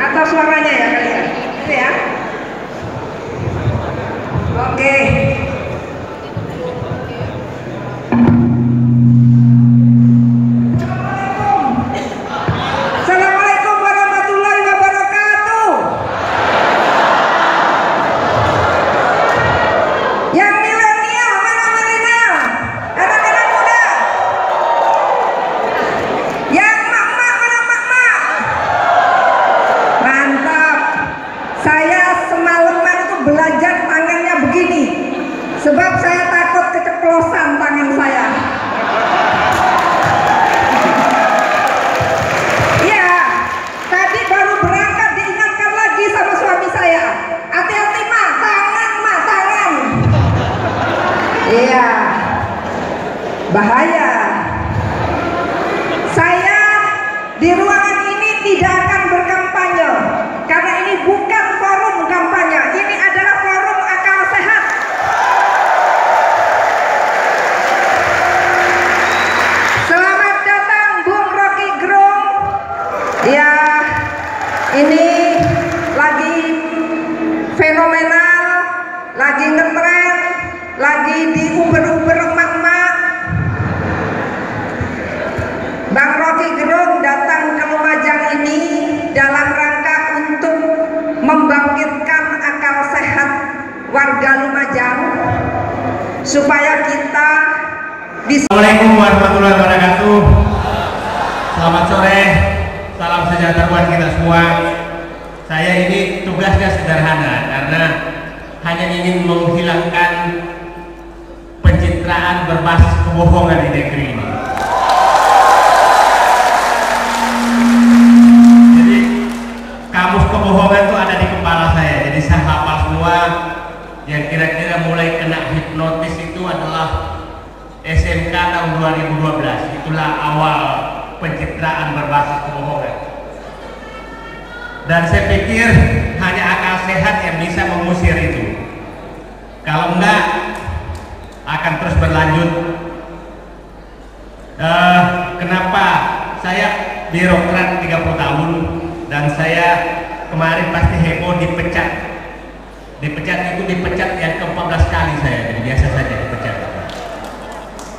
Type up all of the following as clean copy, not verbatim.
Atau suaranya ya kalian? Itu ya. Oke. Assalamualaikum warahmatullahi wabarakatuh. Yang milenial, mana milenial? Anak-anak muda. Yang mak-mak, mana mak-mak? Mantap. Saya semalaman itu belajar tangannya begini, sebab saya takut keceplosan tangan saya. Iya, tadi baru berangkat diingatkan lagi sama suami saya, hati-hati mak, tangan mak, tangan. Iya, bahaya. Saya di ruangan ini tidak akan berkampanye, karena ini bukan forum kampanye, ini adalah forum akal sehat. Selamat datang Bung Rocky Gerung. Ya, ini lagi fenomenal, lagi ngetren, lagi diuber-uber emak-emak. Bang Rocky Gerung datang ke Lumajang ini dalam rangka untuk membangkitkan akal sehat warga Lumajang supaya kita bisa. Assalamualaikum warahmatullahi wabarakatuh. Selamat sore, salam sejahtera buat kita semua. Saya ini tugasnya sederhana karena hanya ingin menghilangkan pencitraan berbasis kebohongan di negeri ini. Jadi kamus kebohongan itu ada di kepala saya, jadi saya hafal semua. Yang kira-kira mulai kena hipnotis itu adalah SMK tahun 2012. Itulah awal pencitraan berbasis kebohongan. Dan saya pikir hanya akal sehat yang bisa mengusir itu. Kalau enggak, akan terus berlanjut. Kenapa saya birokrat 30 tahun dan saya kemarin pasti heboh dipecat. Dipecat itu dipecat yang ke-14 kali saya, jadi biasa saja dipecat.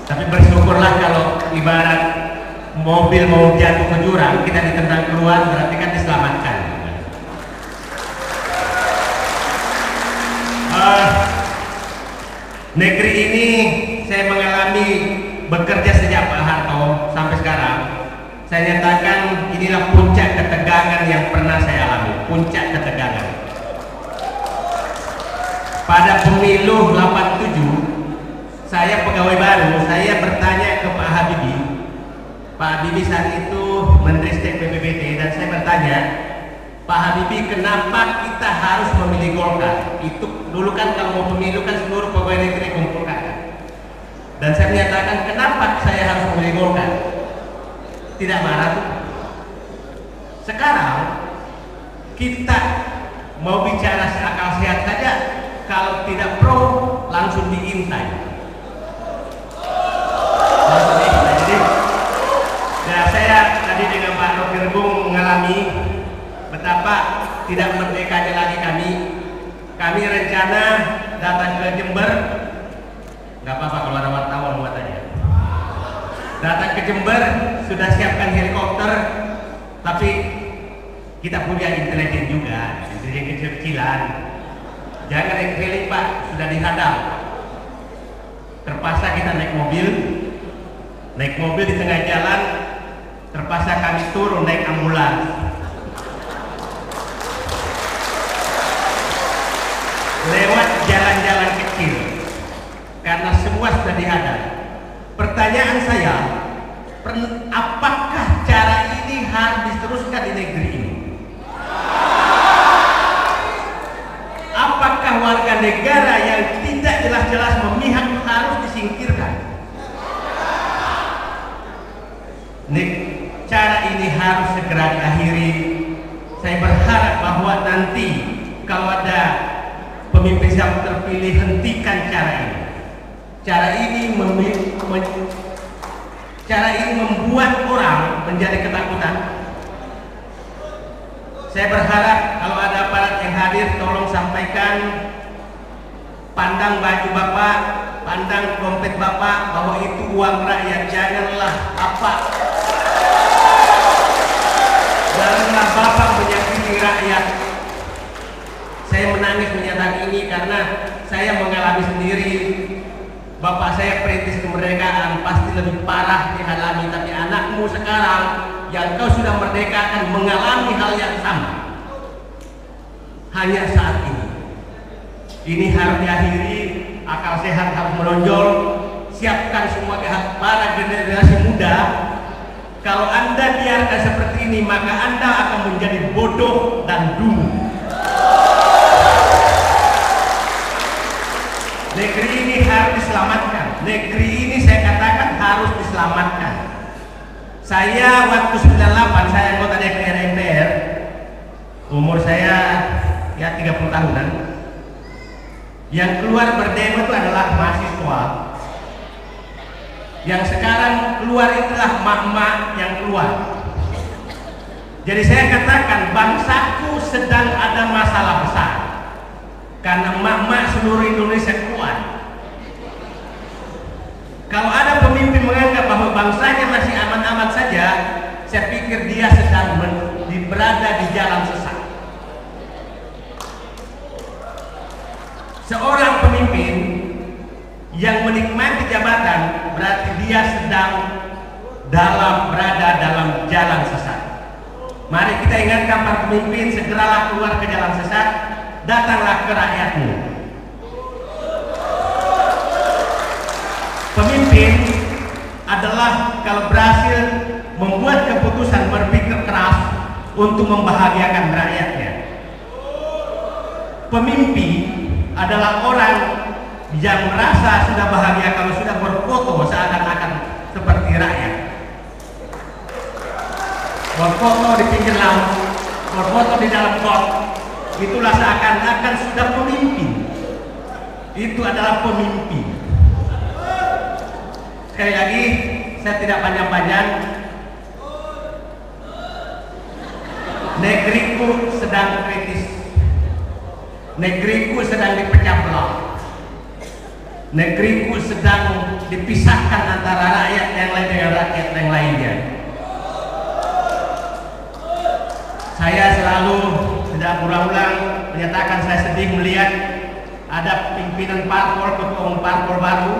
Tapi bersyukurlah kalau ibarat mobil mau jatuh ke jurang, kita ditendang keluar, berarti kan diselamatkan. Negeri ini saya mengalami bekerja sejak Pak Harto sampai sekarang. Saya nyatakan inilah puncak ketegangan yang pernah saya alami, puncak ketegangan. Pada pemilu 87, saya pegawai baru, saya bertanya ke Pak Habibie. Pak Habibie saat itu Menteri Stek PBBT, dan saya bertanya, Pak Habibie, kenapa kita harus memilih Golkar? Itu dulu kan kalau mau pemilu kan seluruh pegawai negeri kumpulkan. Dan saya menyatakan, kenapa saya harus memilih Golkar? Tidak marah tuh. Sekarang kita mau bicara akal sehat saja, kalau tidak pro langsung diintai. Jadi, ya saya tadi dengan Pak Rocky Gerung mengalami betapa tidak merdekanya lagi kami. Kami rencana datang ke Jember, nggak apa-apa kalau ada wartawan buat aja. Datang ke Jember, sudah siapkan helikopter, tapi kita punya intelijen juga, intelijen kecil-kecilan. Jangan naik heli Pak, sudah dihadap. Terpaksa kita naik mobil di tengah jalan, terpaksa kami turun naik ambulans. Lewat jalan-jalan kecil, karena semua sudah dihadap. Pertanyaan saya, apakah cara ini harus diteruskan di negeri ini? Apakah warga negara yang tidak jelas-jelas memihak harus disingkirkan? Cara ini harus segera diakhiri. Saya berharap bahwa nanti kalau ada pemimpin yang terpilih, hentikan cara ini. Cara ini membuat orang menjadi ketakutan. Saya berharap kalau ada aparat yang hadir, tolong sampaikan, pandang baju Bapak, pandang dompet Bapak, bahwa itu uang rakyat. Janganlah Bapak menyakiti rakyat. Saya menangis menyatakan ini karena saya mengalami sendiri. Bapak saya perintis kemerdekaan pasti lebih parah dialami, tapi anakmu sekarang yang kau sudah merdeka akan mengalami hal yang sama. Hanya saat ini. Ini harus diakhiri, akal sehat harus menonjol. Siapkan semua para generasi muda. Kalau Anda biarkan seperti ini, maka Anda akan menjadi bodoh dan dungu. Negeri ini harus diselamatkan. Negeri ini saya katakan harus diselamatkan. Saya waktu 98, saya anggota DPR MPR, umur saya ya 30 tahunan. Yang keluar berdemo itu adalah mahasiswa. Yang sekarang keluar itulah mak-mak yang keluar. Jadi saya katakan bangsaku sedang ada masalah besar. Karena mak-mak seluruh Indonesia kuat. Kalau ada pemimpin menganggap bahwa bangsanya masih aman-aman saja, saya pikir dia sedang berada di jalan sesat. Seorang pemimpin yang menikmati jabatan berarti dia sedang berada dalam jalan sesat. Mari kita ingatkan para pemimpin, segeralah keluar ke jalan sesat. Datanglah ke rakyatmu. Pemimpin adalah kalau berhasil membuat keputusan berpikir keras untuk membahagiakan rakyatnya. Pemimpin adalah orang yang merasa sudah bahagia kalau sudah berfoto seakan-akan seperti rakyat. Berfoto di pinggir laut, berfoto di dalam got. Itulah seakan-akan sudah pemimpin. Itu adalah pemimpin. Sekali lagi, saya tidak panjang-panjang. Negeriku sedang kritis. Negeriku sedang dipecah belah. Negeriku sedang dipisahkan antara rakyat yang lain dengan rakyat yang lainnya. Saya selalu sudah berulang-ulang menyatakan saya sedih melihat ada pimpinan parpol, ketua umum parpol baru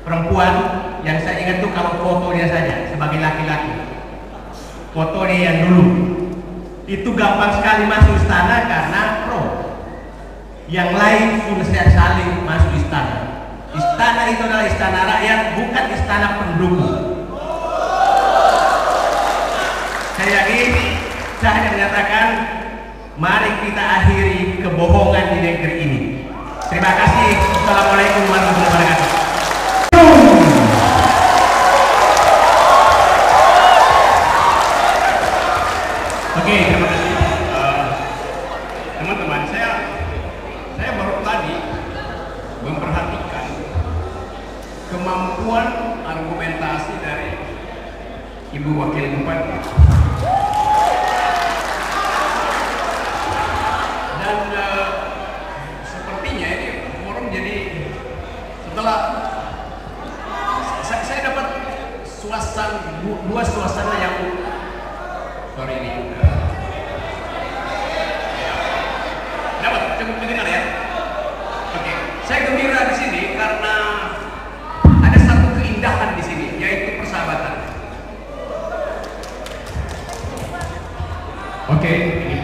perempuan yang saya ingat tuh kalau fotonya saja sebagai laki-laki, fotonya yang dulu itu gampang sekali masuk istana karena pro, yang lain sudah saling masuk istana. Istana itu adalah istana rakyat, bukan istana pendukung. Saya yakin saya hanya menyatakan mari kita akhiri kebohongan di negeri ini. Terima kasih. Assalamualaikum warahmatullahi wabarakatuh. Oke, terima kasih. Teman-teman, saya baru tadi memperhatikan kemampuan argumentasi dari Ibu Wakil Bupati. Dan sepertinya ini forum jadi setelah saya dapat dua suasana yang dapat cukup mendengar ya. Oke, saya gembira di sini karena ada satu keindahan di sini, yaitu persahabatan. Oke, ini.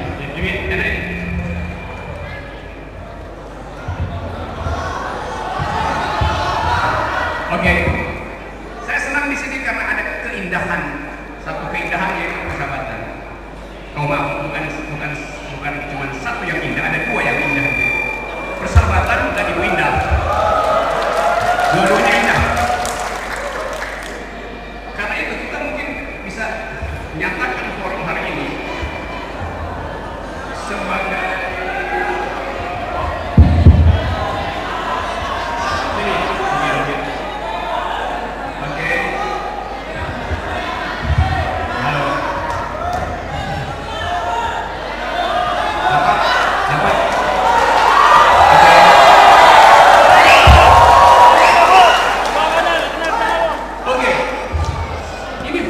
Oke, saya senang di sini karena ada keindahan, satu keindahan yaitu persahabatan. Oh maaf, bukan cuma satu yang indah, ada dua yang indah. Persahabatan dan Ibu Indah. Dua-duanya indah. Karena itu kita mungkin bisa menyatakan forum hari ini sebagai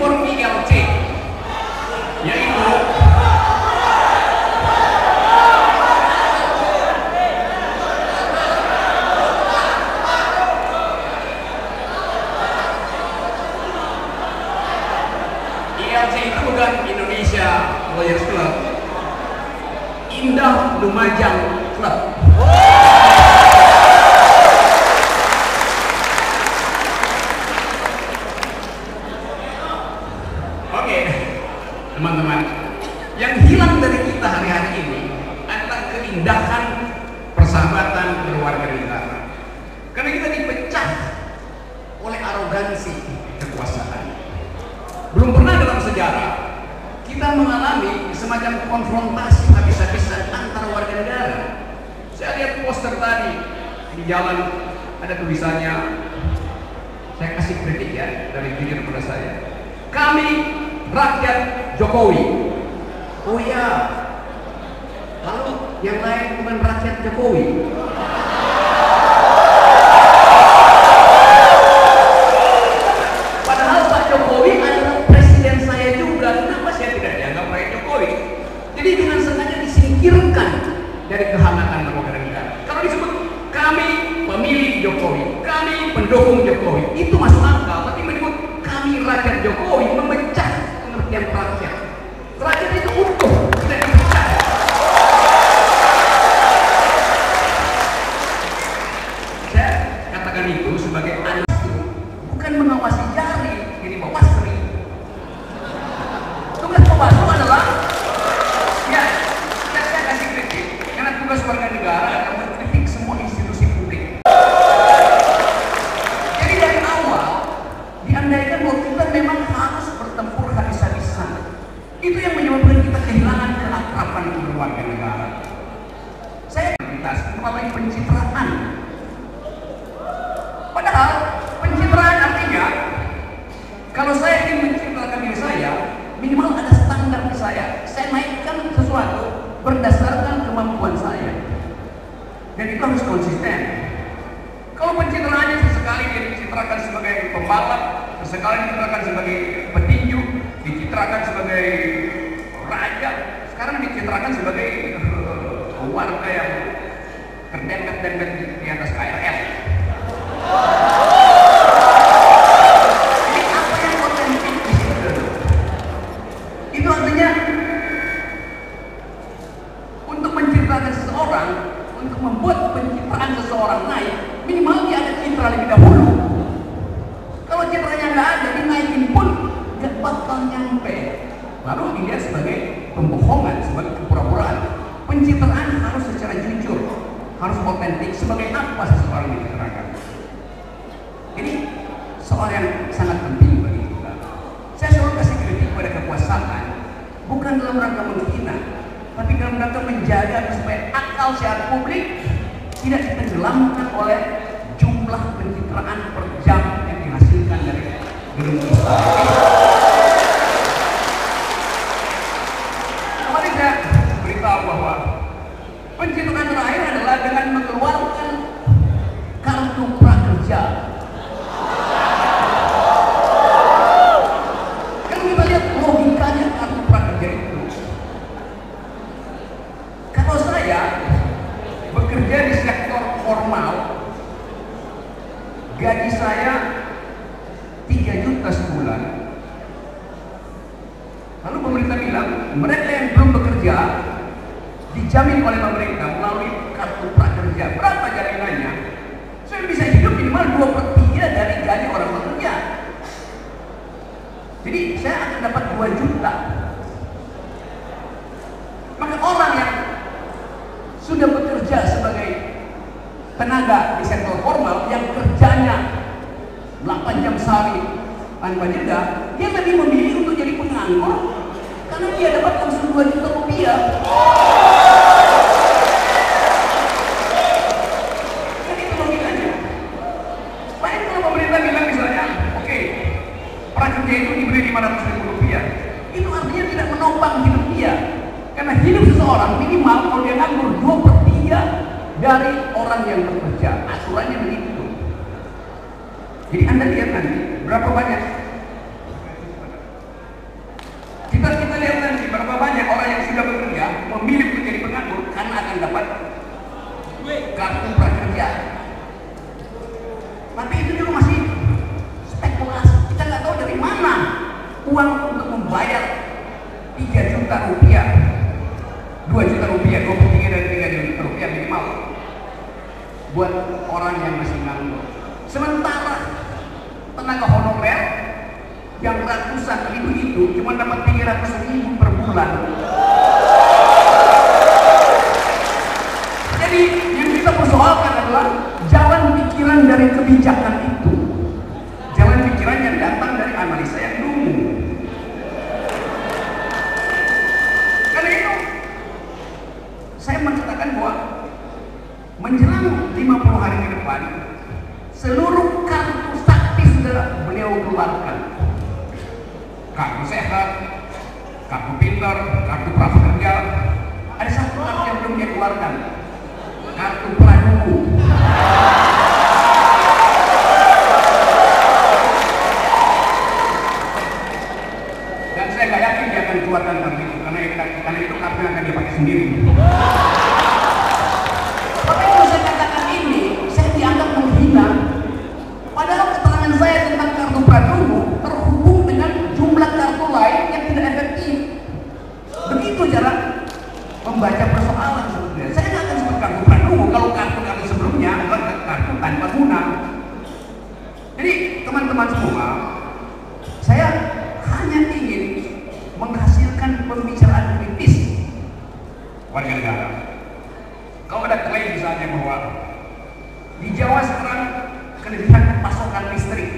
reform ILC, yaitu ILC itu bukan Indonesia Lawyers Club, Indah Lumajang Club. Oke, teman-teman, yang hilang dari kita hari-hari ini adalah keindahan persahabatan berwarga negara. Karena kita dipecah oleh arogansi kekuasaan. Belum pernah dalam sejarah kita mengalami semacam konfrontasi habis-habisan antar warga negara. Saya lihat poster tadi di jalan, ada tulisannya, saya kasih kritik ya dari junior kepada saya, kami rakyat Jokowi. Oh ya, lalu yang lain bukan rakyat Jokowi. Padahal Pak Jokowi adalah presiden saya juga. Kenapa saya tidak dianggap rakyat Jokowi? Jadi dengan sengaja disingkirkan dari kehangatan warga negara. Kalau disebut kami pemilih Jokowi, kami pendukung Jokowi, itu masuk akal. Tapi menyebut kami rakyat Jokowi memecah pengertian rakyat. Rakyat itu utuh, tidak dipecah. Saya katakan itu sebagai anak, bukan mengawasi jari, ini Bawasri. Tugas Bawaslu adalah, ya saya kasih kritik, karena tugas warga negara adalah mengkritik semua institusi publik. Jadi dari awal diandaikan bahwa kita memang harus bertempur habis-habisan. Itu yang menyebabkan kita kehilangan keakraban berwarga negara. Saya melalui pencitraan. Padahal pencitraan artinya kalau saya ingin mencitrakan diri saya, minimal ada standar di saya. Saya naikkan sesuatu berdasarkan kemampuan saya. Dan itu harus konsisten. Kalau pencitraannya sesekali dia dicitrakan sebagai pembalap, sesekali dicitrakan sebagai petinju, dicitrakan sebagai raja, sekarang dicitrakan sebagai warga yang terdempet-dempet di atas KRL. Ini apa yang otentik di situ? Itu artinya untuk mencitrakan seseorang, untuk membuat pencitraan seseorang naik, minimal dia ada citra lebih dahulu. Kalau citranya nggak ada, dinaikin pun nggak bakal nyampe. Baru dilihat sebagai pembohongan, sebagai kepura-puraan. Pencitraan harus secara jujur, harus otentik. Sebagai apa seseorang dicitrakan? Ini soal yang sangat penting bagi kita. Saya selalu kasih kritik pada kekuasaan, bukan dalam rangka menghina, tapi dalam rangka menjaga supaya akal sehat publik tidak ditenggelamkan oleh jumlah pencitraan per jam yang dihasilkan dari gedung istana. Kemarin saya beritahu bahwa pencitraan terakhir adalah dengan mengeluarkan kartu prakerja. Kan kita lihat logikanya kartu prakerja itu. Kalau saya bekerja di sektor formal, gaji saya 3 juta sebulan. Lalu pemerintah bilang mereka yang belum bekerja dijamin oleh pemerintah melalui kartu prakerja. Berapa jaminannya? Saya bisa hidup minimal 2/3 dari gaji orang bekerja. Jadi saya akan dapat 2 juta. Maka orang yang sudah bekerja sebagai tenaga di sektor formal yang kerjanya 8 jam sehari tanpa jeda, dia lebih memilih untuk jadi penganggur karena dia dapat langsung 2 juta rupiah. Kan itu logikanya. Lain kalau pemerintah bilang misalnya, oke, prakerja itu diberi 500 ribu rupiah, itu artinya tidak menopang hidup dia. Karena hidup seseorang minimal kalau dia nganggur 2/3 dari orang yang bekerja. Aturannya begitu. Jadi Anda lihat nanti berapa banyak Kita lihat nanti berapa banyak orang yang sudah bekerja memilih menjadi penganggur karena akan dapat kartu prakerja. Tapi itu juga masih spekulasi. Kita nggak tahu dari mana uang untuk membayar 3 juta rupiah, 2 juta rupiah, 23 dan 3 juta rupiah minimal buat orang yang masih nganggur. Sementara tenaga honorer yang ratusan ribu itu cuma dapat 300.000 per bulan. Jadi yang kita persoalkan adalah jalan pikiran dari kebijakan itu, jalan pikiran yang datang dari analisa yang dulu. Karena itu saya mengatakan bahwa menjelang 50 hari ke depan seluruh kartu sakti sudah beliau keluarkan. Kartu sehat, kartu pintar, kartu prakerja. Ada satu kartu yang belum dia keluarkan, kartu praduku. Dan saya nggak yakin dia akan keluarkan kartu itu, karena itu kartu yang akan dia pakai sendiri. Tapi kalau saya katakan ini, saya dianggap menghina. Padahal keterangan saya tentang kartu praduku terhubung dengan jumlah kartu lain yang tidak efektif. Begitu cara membaca persoalan sebenarnya. Saya nggak akan sebut kartu praduku kalau kartu-kartu sebelumnya adalah kartu tanpa guna. Jadi teman-teman semua, saya hanya ingin menghasilkan pembicaraan kritis warga negara. Kalau ada klaim misalnya bahwa di Jawa sekarang kelebihan pasokan listrik,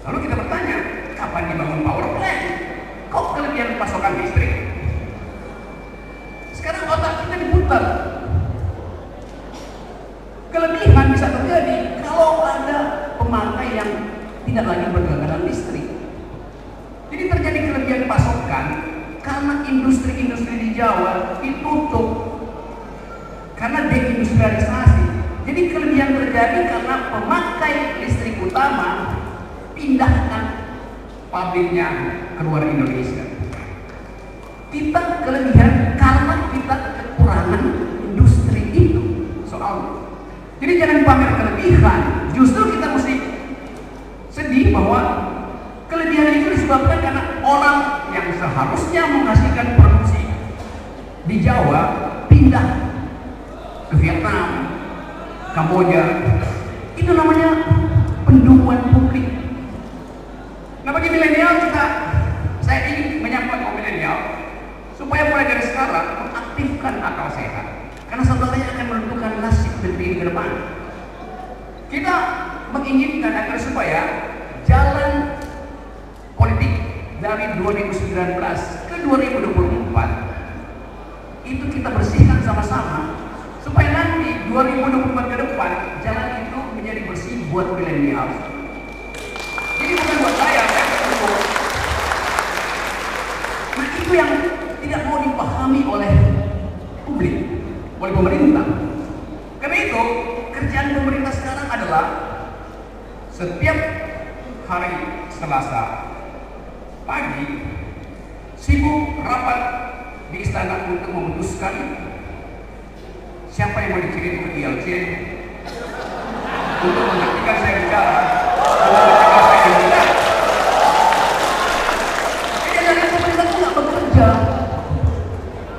lalu kita bertanya, kapan dibangun power plant? Kok kelebihan pasokan listrik? Sekarang otak kita diputar. Kelebihan bisa terjadi kalau ada pemakai yang tidak lagi berlangganan listrik. Jadi terjadi kelebihan pasokan karena industri-industri di Jawa ditutup, karena deindustrialisasi. Jadi kelebihan terjadi karena pemakai listrik utama pindahkan pabriknya keluar Indonesia. Kita kelebihan karena kita kekurangan industri itu soalnya. Jadi jangan pamer kelebihan, justru kita mesti sedih bahwa kelebihan itu disebabkan karena orang yang seharusnya menghasilkan produksi di Jawa pindah ke Vietnam, Kamboja. Itu namanya pendunguan publik. Nah, bagi milenial saya ingin menyampaikan ke milenial supaya mulai dari sekarang mengaktifkan akal sehat, karena saudaranya akan menentukan nasib negeri ini ke depan. Kita menginginkan agar supaya jalan politik dari 2019 ke 2024 itu kita bersihkan sama-sama, supaya nanti 2024 ke depan jalan itu menjadi bersih buat milenial. Jadi bukan buat saya betul. Nah, itu yang tidak mau dipahami oleh publik, oleh pemerintah. Karena itu kerjaan pemerintah sekarang adalah setiap hari Selasa pagi sibuk rapat di istana untuk memutuskan siapa yang mau dikirim ke ILC untuk menghentikan saya bicara, untuk mencegah saya bicara. Jadi dari pemerintah itu nggak bekerja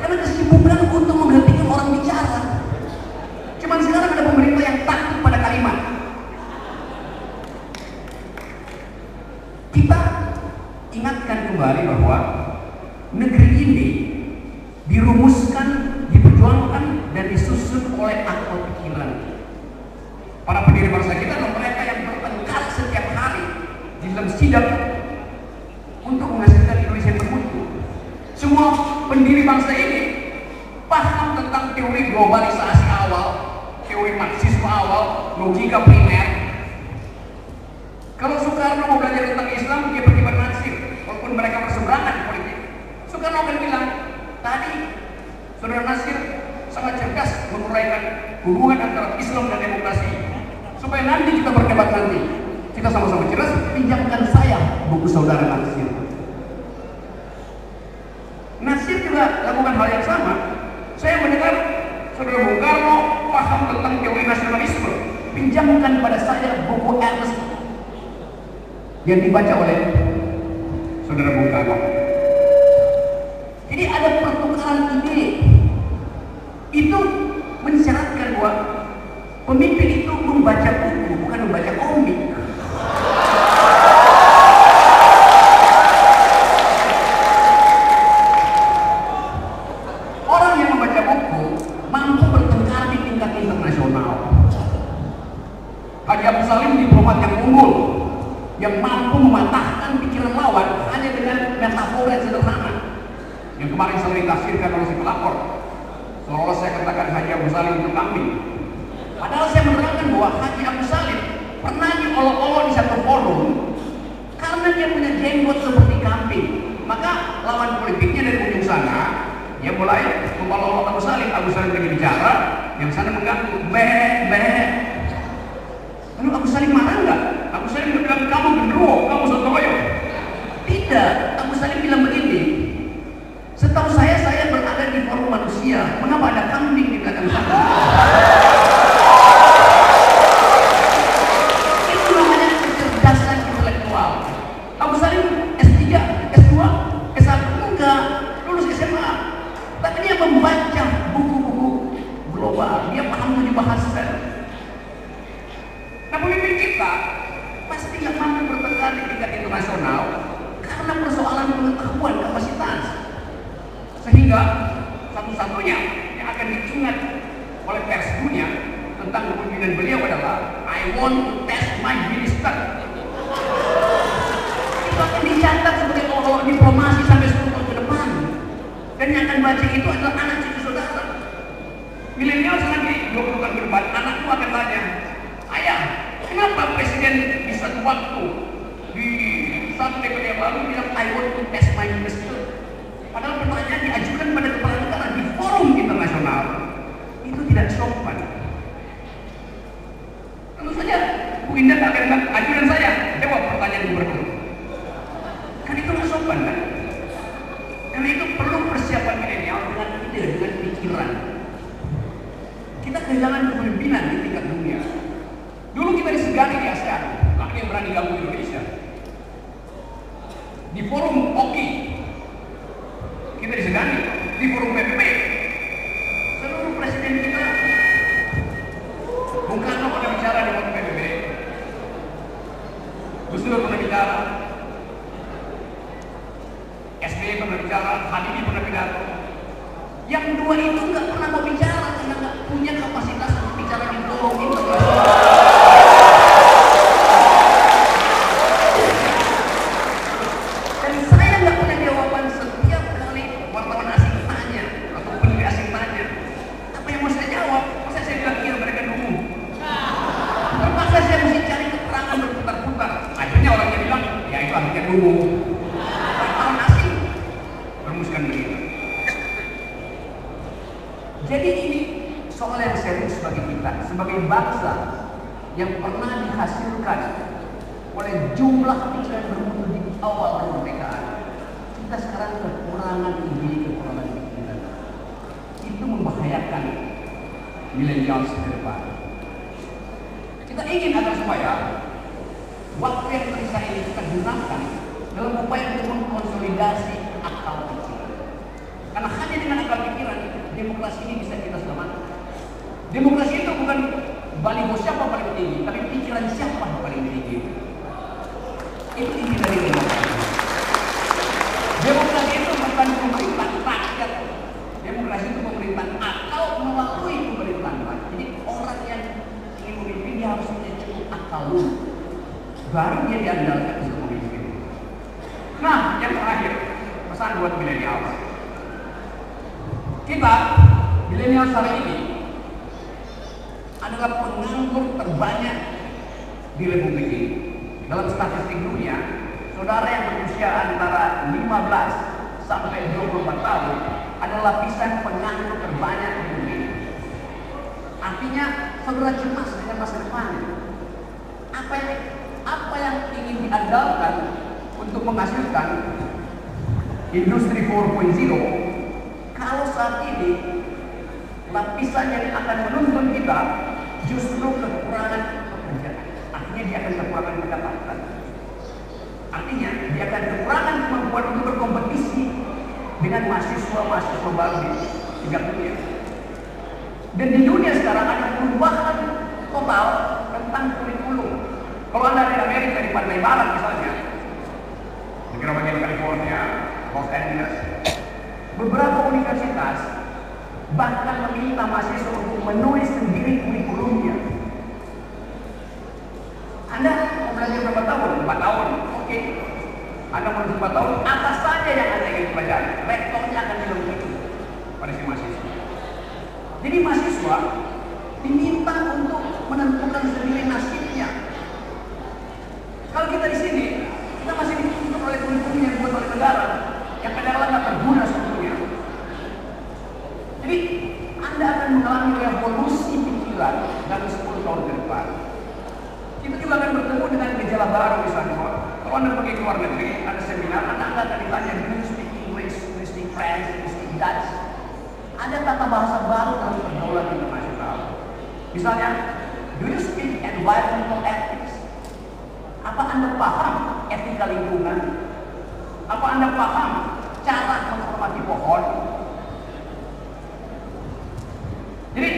karena kesibukan untuk menghentikan orang bicara. Cuman sekarang ada pemerintah yang takut pada kalimat. Kita ingatkan kembali bahwa negeri ini dirumuskan, diperjuangkan, dan disusun oleh akal pikiran. Para pendiri bangsa kita adalah mereka yang bertengkar setiap hari di dalam sidang untuk menghasilkan Indonesia yang bermutu. Semua pendiri bangsa ini paham tentang teori globalisasi awal, teori marxisme awal, logika primer. Kalau Soekarno mau belajar tentang Islam, dia pergi bernansir, walaupun mereka berseberangan politik. Soekarno akan bilang, tadi Saudara Nasir sangat cerdas menguraikan hubungan antara Islam dan demokrasi. Supaya nanti kita berdebat nanti, kita sama-sama cerdas, pinjamkan saya buku Saudara Nasir. juga lakukan hal yang sama. Saya mendengar Saudara Bung Karno paham tentang teori nasionalisme. Pinjamkan pada saya buku Ernest yang dibaca oleh Saudara Bung Karno. Jadi ada pertukaran ide. Itu mensyaratkan bahwa pemimpin itu membaca buku, bukan membaca komik. Orang yang membaca buku mampu bertengkar di tingkat internasional. Haji Agus Salim diplomat yang unggul, yang mampu mematahkan pikiran lawan hanya dengan metafora yang sederhana. Yang kemarin selalu ditafsirkan oleh si pelapor, seolah saya katakan Haji Agus Salim itu kambing. Padahal saya menerangkan bahwa Haji Agus Salim pernah diolok-olok di satu forum karena dia punya jenggot seperti kambing. Maka lawan politiknya dari ujung sana, dia mulai memolok Agus Salim. Agus Salim lagi bicara, yang sana mengganggu, beh. Lalu Agus Salim marah nggak? Agus Salim bilang, kamu gendruwo, kamu sotoyo. Tidak, Agus Salim bilang begini, setahu saya berada di forum manusia, mengapa ada kambing di belakang sana? Itu namanya kecerdasan intelektual. Agus Salim S3, S2, S1 enggak, lulus SMA, tapi dia membaca buku-buku global, dia paham 7 bahasa. Nah, pemimpin kita pasti nggak mampu bertengkar di tingkat internasional karena persoalan pengetahuan kapasitas. Sehingga satu-satunya yang akan diingat oleh pers dunia tentang kepemimpinan beliau adalah I want to test my minister. Itu akan dicatat sebagai olok-olok diplomasi sampai 10 tahun ke depan. Dan yang akan baca itu adalah anak cucu saudara. Milenial nanti 20 tahun ke depan, anakku akan tanya, ayah, kenapa presiden di satu waktu di satu dekade yang lalu bilang I want to test my minister? Padahal pertanyaan diajukan pada kepala negara di forum internasional. Itu tidak sopan. Tentu saja Bu Indah akan bilang, ajudan saya, jawab pertanyaan gubernur. Kan itu nggak sopan kan? Karena itu perlu persiapan milenial dengan ide, dengan pikiran. Kita kehilangan kepemimpinan di tingkat dunia. Dulu kita disegani di ASEAN, nggak ada yang berani ganggu Indonesia. Di forum OKI, kita disegani. Di forum PBB, seluruh presiden kita, Bung Karno pernah bicara di forum PBB, Gus Dur pernah bicara, SBY pernah bicara, Habibie pernah pidato. Yang dua itu nggak pernah mau bicara karena nggak punya kapasitas untuk bicara di forum internasional. Dan saya nggak punya jawaban setiap kali wartawan asing tanya atau peneliti asing tanya. Apa yang mau saya jawab? Masa saya bilang iya mereka dulu. Terpaksa saya mesti cari keterangan berputar-putar. Akhirnya orangnya bilang, ya itu akhirnya dulu. Wartawan asing merumuskan begitu. Jadi ini soal yang serius bagi kita sebagai bangsa yang pernah dihasilkan oleh jumlah pikiran bermutu di awal kemerdekaan. Kita sekarang kekurangan ide, kekurangan pikiran. Itu membahayakan milenial ke depan. Kita ingin agar supaya waktu yang tersisa ini kita gunakan dalam upaya untuk mengkonsolidasi akal pikiran. Karena hanya dengan akal pikiran demokrasi ini bisa kita selamatkan. Demokrasi itu bukan baliho siapa paling tinggi, tapi pikiran siapa yang paling tinggi. Itu inti dari demokrasi. Demokrasi itu bukan pemerintahan rakyat. Demokrasi itu pemerintahan akal melalui pemerintahan rakyat. Jadi orang yang ingin memimpin dia harus punya cukup akal dulu, baru dia diandalkan untuk memimpin. Nah, yang terakhir pesan buat milenial. Kita milenial hari ini adalah penganggur terbanyak di Republik ini. Dalam statistik dunia, saudara yang berusia antara 15 sampai 24 tahun adalah lapisan penganggur terbanyak di dunia. Artinya saudara cemas dengan masa depan. Apa yang ingin diandalkan untuk menghasilkan industri 4.0 kalau saat ini lapisan yang akan menuntun kita justru kekurangan pekerjaan, artinya dia akan kekurangan pendapatan, artinya dia akan kekurangan kemampuan untuk berkompetisi dengan mahasiswa-mahasiswa baru di tingkat dunia. Dan di dunia sekarang ada perubahan total tentang kurikulum. Kalau Anda di Amerika, di Pantai Barat misalnya, negara bagian California, Los Angeles, beberapa universitas bahkan meminta mahasiswa untuk menulis sendiri kurikulumnya. Anda mau belajar berapa tahun? 4 tahun. Oke. Anda mau 4 tahun, apa saja yang Anda ingin pelajari? Rektornya akan bilang begitu pada si mahasiswa. Jadi mahasiswa diminta untuk menentukan sendiri nasibnya. Kalau kita di sini, kita masih dituntut oleh kurikulum yang dibuat oleh negara, yang kadang-kadang nggak berguna sebetulnya. Jadi Anda akan mengalami revolusi pikiran dalam 10 tahun ke depan. Kita juga akan bertemu dengan gejala baru misalnya. Kalau Anda pergi ke luar negeri, ada seminar, Anda akan ditanya, do you speak English, do you speak French, do you speak Dutch? Ada tata bahasa baru dalam pergaulan internasional. Misalnya, do you speak environmental ethics? Apa Anda paham etika lingkungan? Apa Anda paham cara menghormati pohon? Jadi,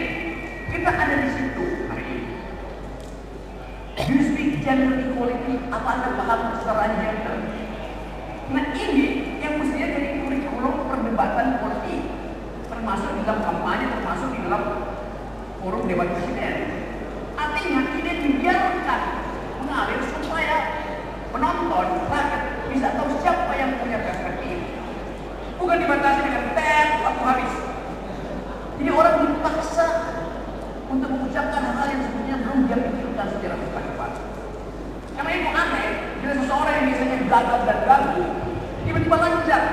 kita ada di situ hari ini. Do you speak gender equality? Apa Anda paham kesetaraan gender? Nah ini yang mestinya jadi kurikulum perdebatan politik, termasuk di dalam kampanye, termasuk di dalam forum debat presiden. Artinya tidak dibiarkan mengalir supaya penonton, rakyat bisa tahu siapa yang punya perspektif. Bukan dibatasi dengan tab waktu habis. Jadi orang dipaksa untuk mengucapkan hal yang sebenarnya belum dia pikirkan secara cepat-cepat. Karena itu aneh, bila seseorang yang biasanya gagap dan ganggu, tiba-tiba lancar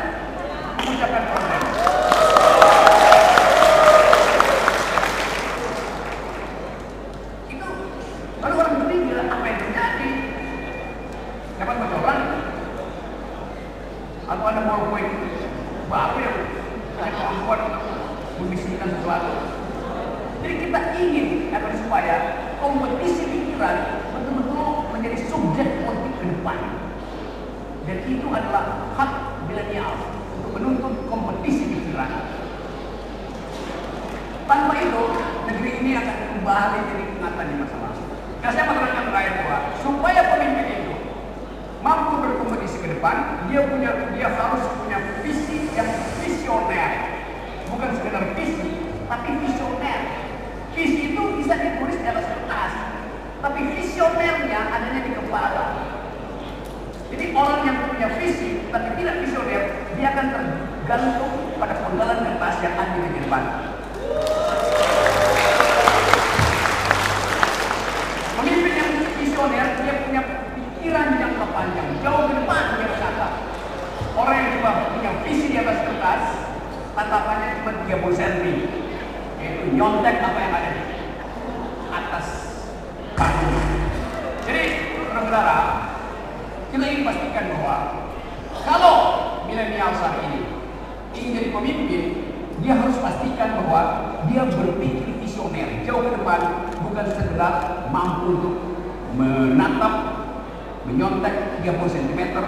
mengucapkan program. Itu lalu orang berpikir apa yang terjadi? Dapat bocoran? Atau ada powerpoint baru yang saya kemampuan membisikkan sesuatu? Jadi kita ingin agar supaya kompetisi pikiran betul-betul menjadi subjek politik ke depan. Dan itu adalah hak milenial untuk menuntut kompetisi pikiran. Tanpa itu, negeri ini akan kembali jadi ingatan di masa lalu. Nah, saya menerangkan terakhir bahwa supaya pemimpin itu mampu berkompetisi ke depan, dia harus punya visi yang visioner, bukan sekedar visi, tapi visioner. Visi itu bisa ditulis di atas kertas, tapi visionernya adanya di kepala. Jadi orang yang punya visi tapi tidak visioner, dia akan tergantung pada penggalan kertas yang ada di depan. Pemimpin yang visioner, dia punya pikiran jangka panjang, jauh ke depan dia berkata. Orang yang cuma punya visi di atas kertas, tatapannya cuma 30 cm. Yaitu nyontek apa yang ada di atas panggung. Jadi, saudara-saudara, kita ingin pastikan bahwa kalau milenial saat ini ingin jadi pemimpin, dia harus pastikan bahwa dia berpikir visioner, jauh ke depan, bukan sekedar mampu untuk menatap, menyontek 30 cm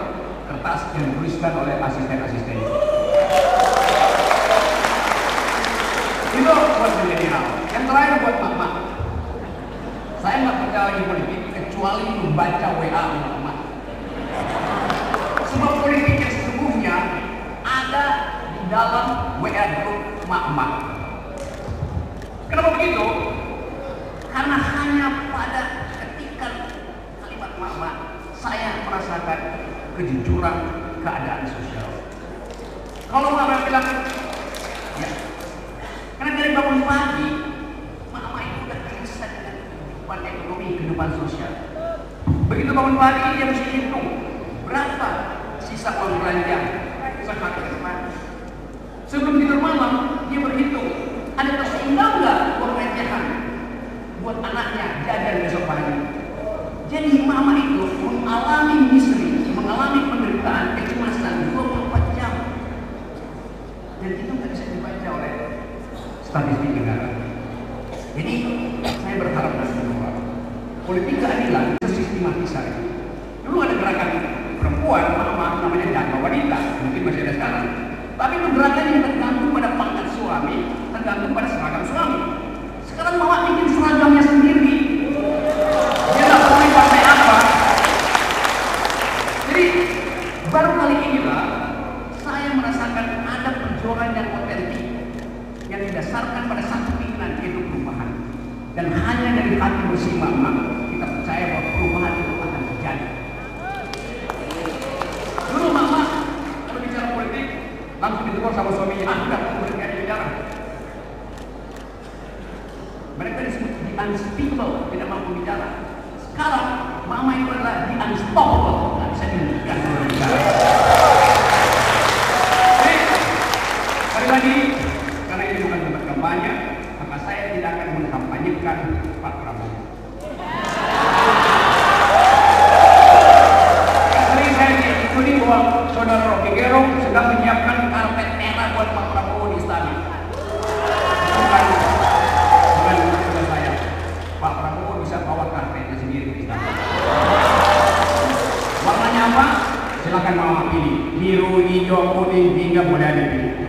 kertas yang dituliskan oleh asisten-asisten. Itu buat milenial. Yang terakhir buat mak-mak. Saya nggak percaya lagi politik kecuali membaca WA mak-mak. Sebab politik yang sesungguhnya ada di dalam WA grup mak-mak. Kenapa begitu? Karena hanya pada ketika kalimat mak-mak saya merasakan kejujuran keadaan sosial. Kalau mak-mak bilang, ya. Karena dari bangun pagi, mama itu udah terasa dengan kehidupan ekonomi, kehidupan sosial. Begitu bangun pagi, dia mesti hitung berapa sisa uang belanja sehari ke depan. Sebelum tidur malam, dia berhitung ada tersinggal nggak uang recehan buat anaknya jajan besok pagi. Jadi mama itu mengalami misteri, mengalami penderitaan, kecemasan 24 jam. Dan itu nggak bisa dibaca statistik negara. Jadi saya berharap bahwa politik keadilan tersistematisasi. Dulu ada gerakan perempuan, mama namanya Dharma Wanita, mungkin masih ada sekarang. Tapi itu gerakan yang tergantung pada pangkat suami, tergantung pada seragam suami. Sekarang mama bikin seragamnya sendiri. Dia nggak peduli pakai apa. Jadi baru kali inilah saya merasakan ada perjuangan yang otentik yang didasarkan pada satu keinginan, yaitu perubahan. Dan hanya dari hati bersih mama kita percaya bahwa perubahan itu akan terjadi. Dulu mama kalau bicara politik langsung ditegur sama suaminya, enggak boleh bicara. Mereka disebut the unspeakable, tidak mampu bicara. Sekarang mama itu adalah the unstoppable, nggak bisa dihentikan kalau bicara. Jadi sekali lagi, karena ini bukan tempat kampanye, maka saya tidak akan mengkampanyekan Pak Prabowo. Sering saya diikuti bahwa Saudara Rocky Gerung sedang menyiapkan karpet merah buat Pak Prabowo di istana. Bukan tugas saya. Pak Prabowo bisa bawa karpetnya sendiri di istana. Warnanya apa? Silakan mama pilih. Biru, hijau, kuning, hingga boleh ada pilih.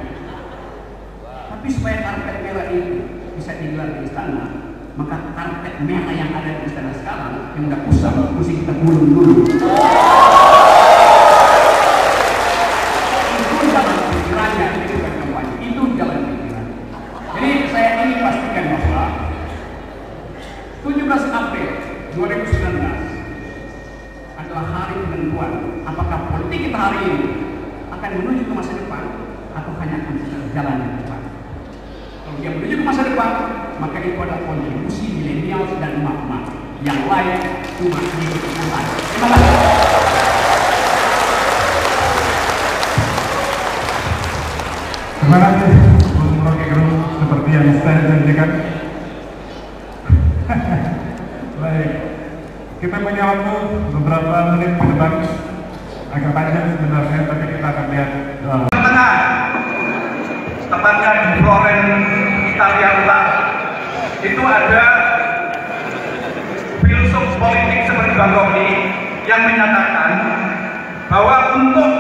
Tapi supaya karpet merah itu bisa digelar di istana, maka karpet merah yang ada di istana sekarang yang udah kusam, mesti kita gulung dulu. Itu jalan pikirannya, itu bukan kampanye. Itu jalan pikiran. Jadi saya ingin pastikan bahwa 17 April 2019 adalah hari penentuan apakah politik kita hari ini akan menuju ke masa depan atau hanya akan berjalan ke depan. Kalau dia menuju ke masa depan, maka itu adalah kontribusi milenial dan emak-emak. Yang lain cuma hidup dengan. Terima kasih. Terima kasih Bung Rocky Gerung, seperti yang saya janjikan. Baik, kita punya waktu beberapa menit ke depan, agak panjang sebenarnya, tapi kita akan lihat. Tengah, tepatnya di Florence, Italia Utara, itu ada filsuf politik seperti Bang Rocky yang menyatakan bahwa untuk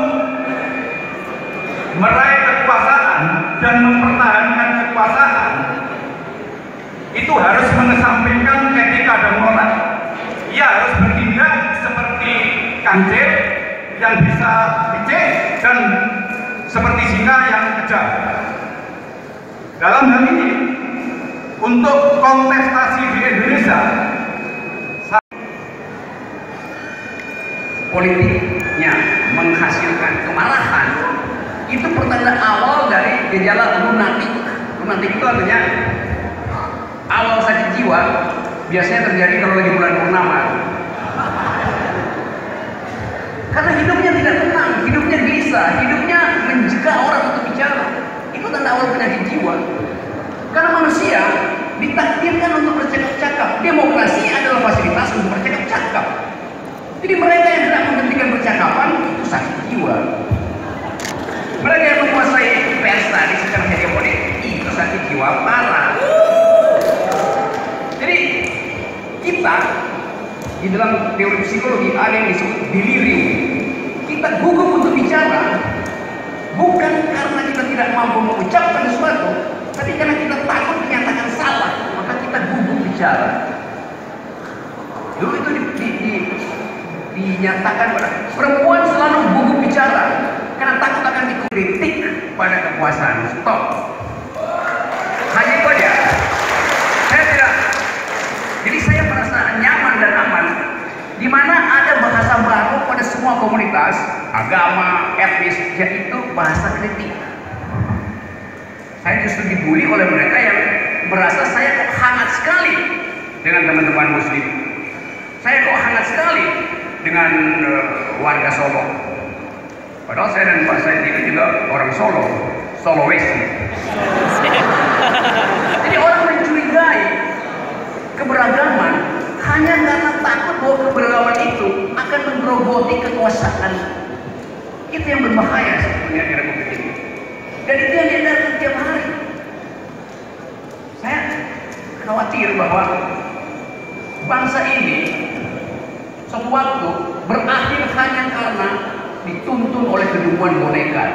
meraih kekuasaan dan mempertahankan kekuasaan itu harus mengesampingkan etika dan moral. Ia harus bertindak seperti kancil yang bisa licik dan seperti singa yang kejam. Dalam hal ini, untuk kontestasi di Indonesia, politiknya menghasilkan kemarahan, itu pertanda awal dari gejala lunatik. Lunatik itu artinya awal sakit jiwa, biasanya terjadi kalau lagi bulan purnama. Karena hidupnya tidak tenang, hidupnya gelisah, hidupnya mencegah orang untuk bicara. Itu tanda awal penyakit jiwa. Karena manusia ditakdirkan untuk bercakap-cakap. Demokrasi adalah fasilitas untuk bercakap-cakap. Jadi mereka yang tidak menghentikan percakapan itu sakit jiwa. Mereka yang menguasai pers tadi secara hegemonik itu sakit jiwa parah. Jadi kita di dalam teori psikologi ada yang disebut delirium. Kita gugup untuk bicara bukan karena kita tidak mampu mengucapkan sesuatu, tapi karena kita takut dinyatakan salah, maka kita gugup bicara. Dulu itu dinyatakan pada perempuan selalu gugup bicara karena takut akan dikritik pada kekuasaan. Stop. Hanya itu aja. Saya tidak. Jadi saya merasa nyaman dan aman di mana ada bahasa baru pada semua komunitas, agama, etnis, yaitu bahasa kritik. Saya justru dibully oleh mereka yang merasa saya kok hangat sekali dengan teman-teman muslim. Saya kok hangat sekali dengan warga Solo. Padahal saya dan Pak Said itu juga orang Solo, Sulawesi. Jadi orang mencurigai keberagaman hanya karena takut bahwa keberagaman itu akan menggerogoti kekuasaan. Itu yang berbahaya sebetulnya di Republik ini. Dan itu yang diedarkan tiap hari. khawatir bahwa bangsa ini suatu waktu berakhir hanya karena dituntun oleh kedunguan boneka.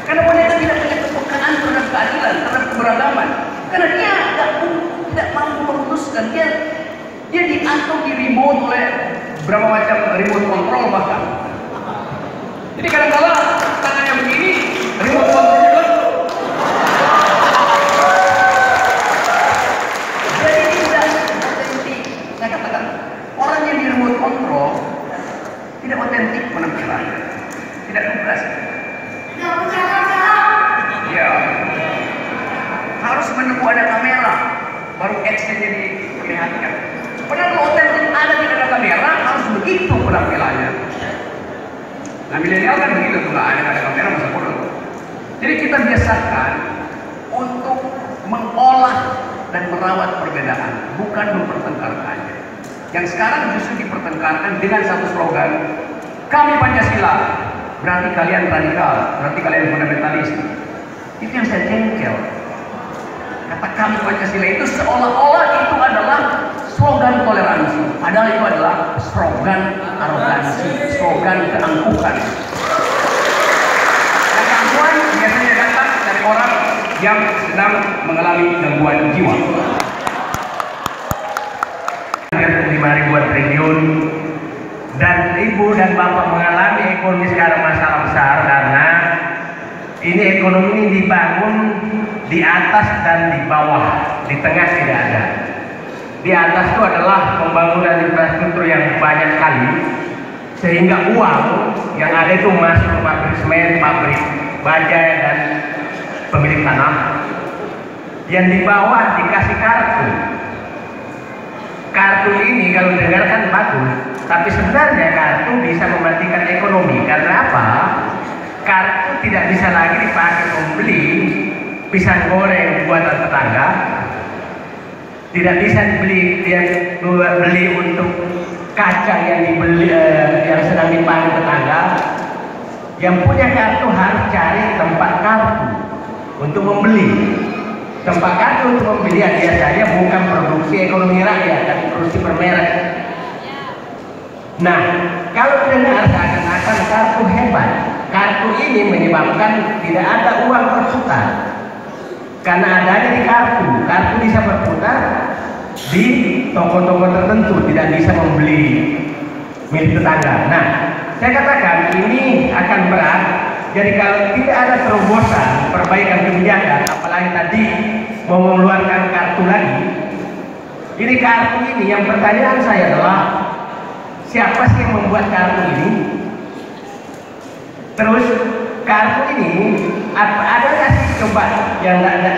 Karena boneka tidak punya kepekaan terhadap keadilan, terhadap keberagaman. Karena dia tidak mampu memutuskan, dia diatur, di remote oleh berapa macam remote control bahkan. Jadi kadang-kala tangannya begini, remote controlnya begitu. Jadi tidak otentik. Saya katakan, orang yang di remote control tidak otentik penampilannya, tidak lugas. Ya, harus menunggu ada kamera baru action jadi kelihatan. Padahal kalau otentik ada tidak ada kamera harus begitu penampilannya. Nah milenial kan begitu tuh, nggak ada kamera masa bodoh. Jadi kita biasakan untuk mengolah dan merawat perbedaan, bukan mempertengkarkannya. Yang sekarang justru dipertengkarkan dengan satu slogan, kami Pancasila, berarti kalian radikal, berarti kalian fundamentalis. Itu yang saya jengkel. Kata kami Pancasila itu seolah-olah itu adalah slogan toleransi, padahal itu adalah slogan arogansi, slogan keangkuhan. Dan keangkuhan biasanya datang dari orang yang sedang mengalami gangguan jiwa. 5.000 triliun dan ibu dan bapak mengalami ekonomi sekarang masalah besar karena ini ekonomi ini dibangun di atas dan di bawah, di tengah tidak ada. Di atas itu adalah pembangunan infrastruktur yang banyak sekali sehingga uang yang ada itu masuk ke pabrik semen, pabrik baja dan pemilik tanah. Yang di bawah dikasih kartu. Kartu ini kalau dengarkan bagus, tapi sebenarnya kartu bisa mematikan ekonomi. Karena apa? Kartu tidak bisa lagi dipakai membeli pisang goreng buatan tetangga, tidak bisa beli untuk kaca yang dibeli yang sedang dipanen tetangga. Yang punya kartu harus cari tempat kartu untuk membeli. Tempat kartu untuk membeli biasanya bukan produksi ekonomi rakyat, tapi produksi bermerek. Nah, kalau dengar seakan-akan kartu hebat, kartu ini menyebabkan tidak ada uang berputar. Karena adanya di kartu bisa berputar di toko-toko tertentu, tidak bisa membeli milik tetangga. Nah, saya katakan ini akan berat. Jadi kalau tidak ada terobosan perbaikan kebijakan, apalagi tadi mau mengeluarkan kartu lagi, ini kartu ini yang pertanyaan saya adalah siapa sih yang membuat kartu ini? Terus kartu ini ada nggak sih coba yang nggak ada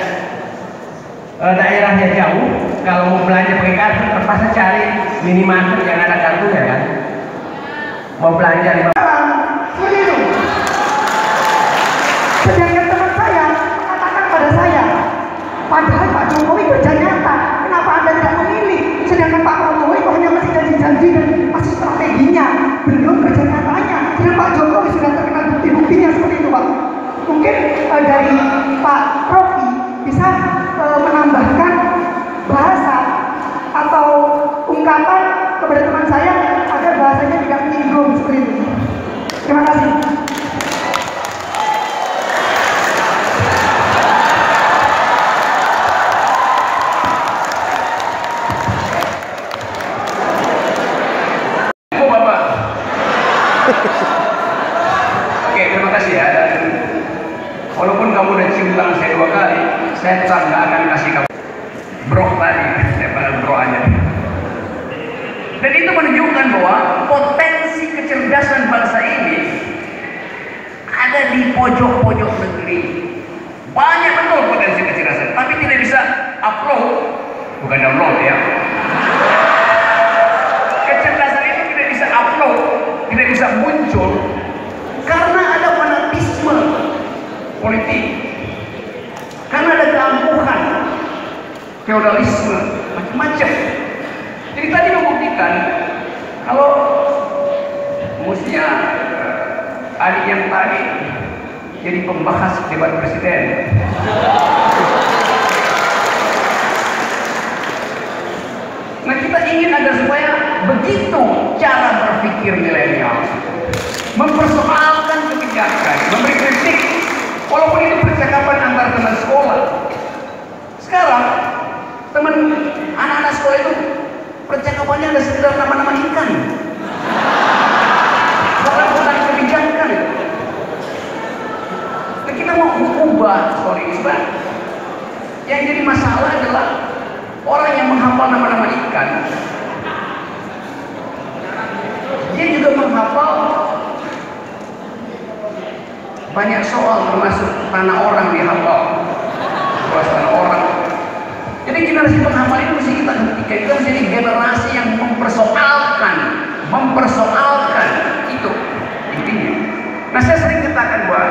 daerahnya jauh, kalau mau belanja pakai kartu terpaksa cari minimarket yang ada kartunya kan? Mau belanja di sedangkan teman saya mengatakan pada saya, padahal Pak Jokowi kerja nyata, kenapa Anda tidak memilih? Sedangkan Pak Jokowi kok hanya masih janji-janji dan masih strateginya, belum kerja nyatanya. Sedangkan Pak Jokowi sudah terkenal bukti-buktinya seperti itu, Pak. Mungkin dari Pak Rocky bisa menambahkan bahasa atau ungkapan kepada teman saya agar bahasanya tidak menyinggung seperti itu. Terima kasih. Oke, terima kasih ya. Dan walaupun kamu udah cium tangan saya 2 kali, saya tetap nggak akan kasih kamu bro tadi, saya panggil bro aja. Dan itu menunjukkan bahwa potensi kecerdasan bangsa ini ada di pojok-pojok negeri. Banyak betul potensi kecerdasan, tapi tidak bisa upload, bukan download ya. Kecerdasan itu tidak bisa upload, tidak bisa muncul karena ada fanatisme politik, karena ada keangkuhan, feodalisme, macam-macam. Jadi tadi membuktikan kalau mestinya hari yang tadi jadi pembahas debat presiden. Nah, kita ingin agar supaya begitu cara berpikir milenial, mempersoalkan kebijakan, memberi kritik, walaupun itu percakapan antar teman sekolah. Sekarang teman anak-anak sekolah itu percakapannya ada sekedar nama-nama ikan, bukan kebijakan. Nah, kita mau ubah story ini sebenarnya. Yang jadi masalah adalah orang yang menghafal nama-nama ikan, dia juga menghafal banyak soal, termasuk tanah orang dihafal, luas tanah orang. Jadi generasi penghafal itu mesti kita hentikan. Kita menjadi generasi yang mempersoalkan itu intinya. Nah, saya sering katakan bahwa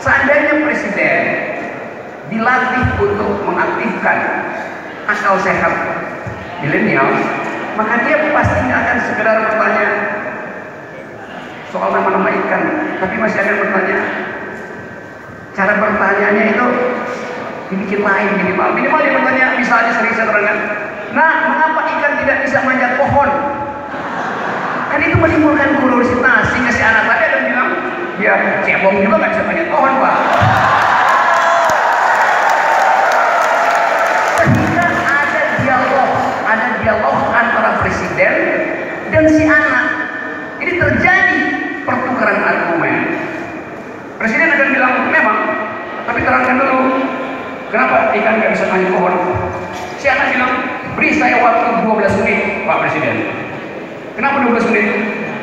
seandainya presiden dilatih untuk mengaktifkan akal sehat milenial, maka dia pasti nggak akan sekedar bertanya soal nama-nama ikan, tapi masih akan bertanya, cara bertanyanya itu dibikin lain, minimal dia bertanya, misalnya sering saya terangkan, nah, mengapa ikan tidak bisa manjat pohon? Kan itu menimbulkan kuriositas, sehingga si anak tadi ada bilang, ya cebong juga nggak bisa manjat pohon, Pak. Ada dialog antara presiden dan si anak. Ini terjadi pertukaran argumen. Presiden akan bilang, memang, tapi terangkan dulu kenapa ikan nggak bisa manjat pohon. Si anak bilang, beri saya waktu 12 menit, Pak Presiden. Kenapa 12 menit?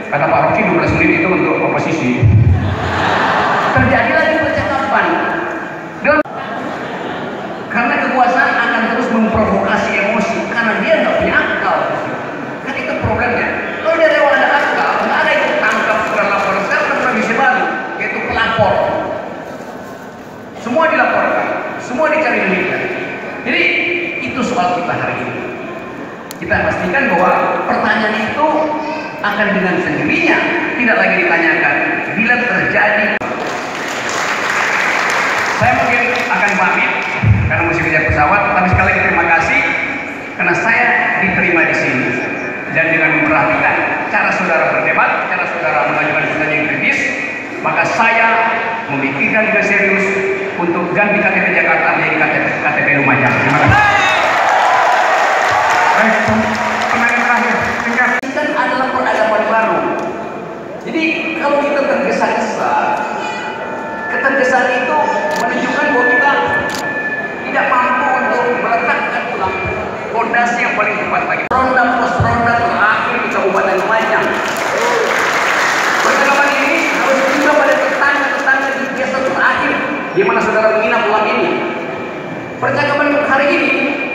Kata Pak Rocky, 12 menit itu untuk oposisi. Terjadi lagi percakapan. Karena kekuasaan akan terus memprovokasi emosi, karena dia nggak punya akal. Kan itu problemnya. Kalau dia lewat ada akal, nggak ada yang tangkap sudah lapor. Sekarang kan tradisi baru, yaitu pelapor. Semua dilaporkan, semua dicari duitnya. Jadi itu soal kita hari ini. Kita pastikan bahwa pertanyaan itu akan dengan sendirinya tidak lagi ditanyakan bila terjadi. Saya mungkin akan pamit karena mesti kejar pesawat, tapi sekali lagi terima kasih karena saya diterima di sini dan dengan memperhatikan cara saudara berdebat, cara saudara mengajukan pertanyaan yang kritis, maka saya memikirkan dengan serius untuk ganti KTP Jakarta menjadi KTP Lumajang. Terima kasih. Baik, pertanyaan terakhir, singkat. Kan adalah peradaban baru. Jadi kalau kita tergesa-gesa, ketergesaan itu menunjukkan bahwa kita tidak mampu untuk meletakkan ulang fondasi yang paling tepat bagi ronda pos ronda terakhir di Kabupaten Lumajang. Percakapan ini harus juga pada tetangga-tetangga di desa terakhir di mana saudara menginap malam ini. Percakapan hari ini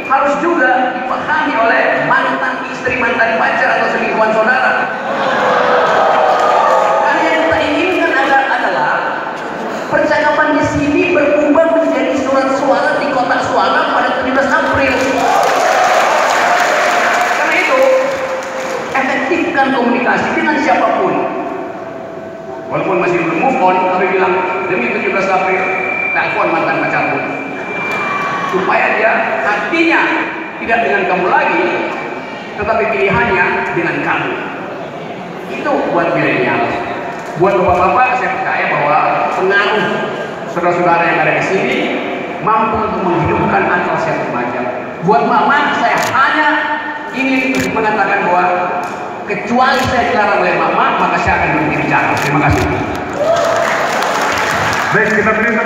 harus juga dipahami oleh mantan istri, mantan pacar atau selingkuhan saudara. Karena yang kita inginkan adalah percakapan di sini berubah menjadi surat suara di kotak suara pada 17 April. Karena itu, efektifkan komunikasi dengan siapapun. Walaupun masih belum move on, tapi bilang demi 17 April, telepon mantan pacarmu. Supaya dia hatinya tidak dengan kamu lagi, tetapi pilihannya dengan kamu. Itu buat milenial. Buat bapak-bapak, saya percaya bahwa pengaruh saudara-saudara yang ada di sini mampu untuk menghidupkan akal sehat remaja. Buat mama, saya hanya ingin mengatakan bahwa kecuali saya dilarang oleh mama, maka saya akan berhenti bicara. Terima kasih. Baik, kita beri